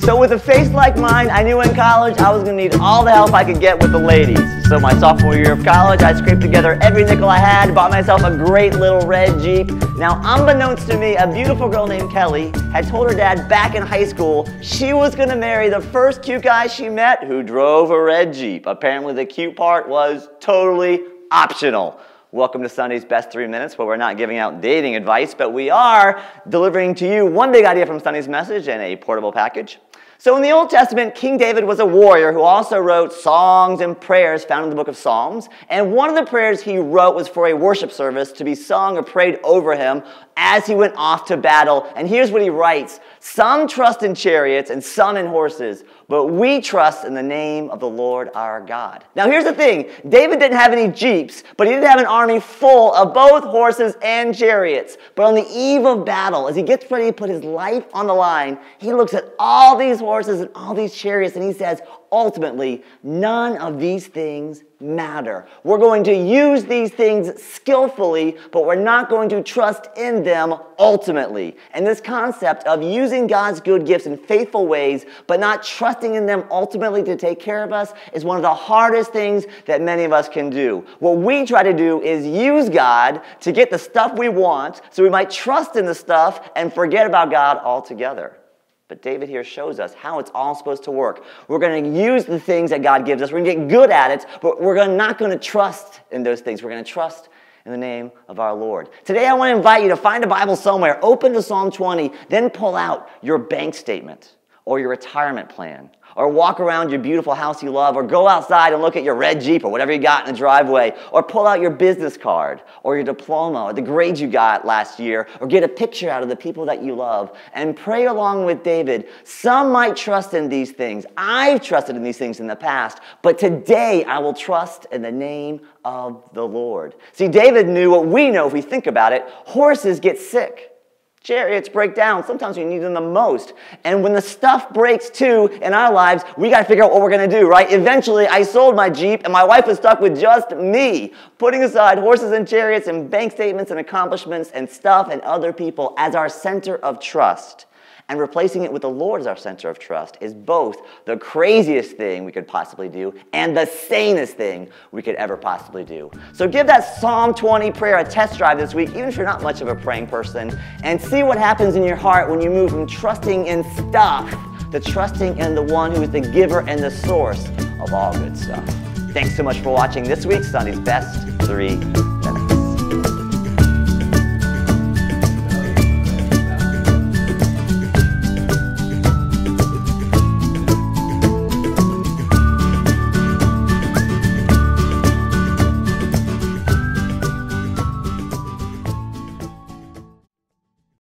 So with a face like mine, I knew in college I was going to need all the help I could get with the ladies. So my sophomore year of college, I scraped together every nickel I had, bought myself a great little red Jeep. Now, unbeknownst to me, a beautiful girl named Kelly had told her dad back in high school she was going to marry the first cute guy she met who drove a red Jeep. Apparently the cute part was totally optional. Welcome to Sunday's Best 3 Minutes, where we're not giving out dating advice, but we are delivering to you one big idea from Sunday's message and a portable package. So in the Old Testament, King David was a warrior who also wrote songs and prayers found in the book of Psalms. And one of the prayers he wrote was for a worship service to be sung or prayed over him as he went off to battle. And here's what he writes: "Some trust in chariots and some in horses, but we trust in the name of the Lord our God." Now here's the thing. David didn't have any Jeeps, but he did have an army full of both horses and chariots. But on the eve of battle, as he gets ready to put his life on the line, he looks at all these horses and all these chariots and he says, ultimately, none of these things matter. We're going to use these things skillfully, but we're not going to trust in them ultimately. And this concept of using God's good gifts in faithful ways, but not trusting in them ultimately to take care of us, is one of the hardest things that many of us can do. What we try to do is use God to get the stuff we want, so we might trust in the stuff and forget about God altogether. But David here shows us how it's all supposed to work. We're going to use the things that God gives us. We're going to get good at it, but we're not going to trust in those things. We're going to trust in the name of our Lord. Today I want to invite you to find a Bible somewhere, open to Psalm 20, then pull out your bank statement or your retirement plan, or walk around your beautiful house you love, or go outside and look at your red Jeep or whatever you got in the driveway, or pull out your business card or your diploma or the grades you got last year, or get a picture out of the people that you love and pray along with David. Some might trust in these things. I've trusted in these things in the past, but today I will trust in the name of the Lord. See, David knew what we know if we think about it. Horses get sick. Chariots break down. Sometimes we need them the most. And when the stuff breaks too in our lives, we got to figure out what we're going to do, right? Eventually, I sold my Jeep and my wife was stuck with just me, putting aside horses and chariots and bank statements and accomplishments and stuff and other people as our center of trust. And replacing it with the Lord as our center of trust is both the craziest thing we could possibly do and the sanest thing we could ever possibly do. So give that Psalm 20 prayer a test drive this week, even if you're not much of a praying person, and see what happens in your heart when you move from trusting in stuff to trusting in the one who is the giver and the source of all good stuff. Thanks so much for watching this week's Sunday's Best 3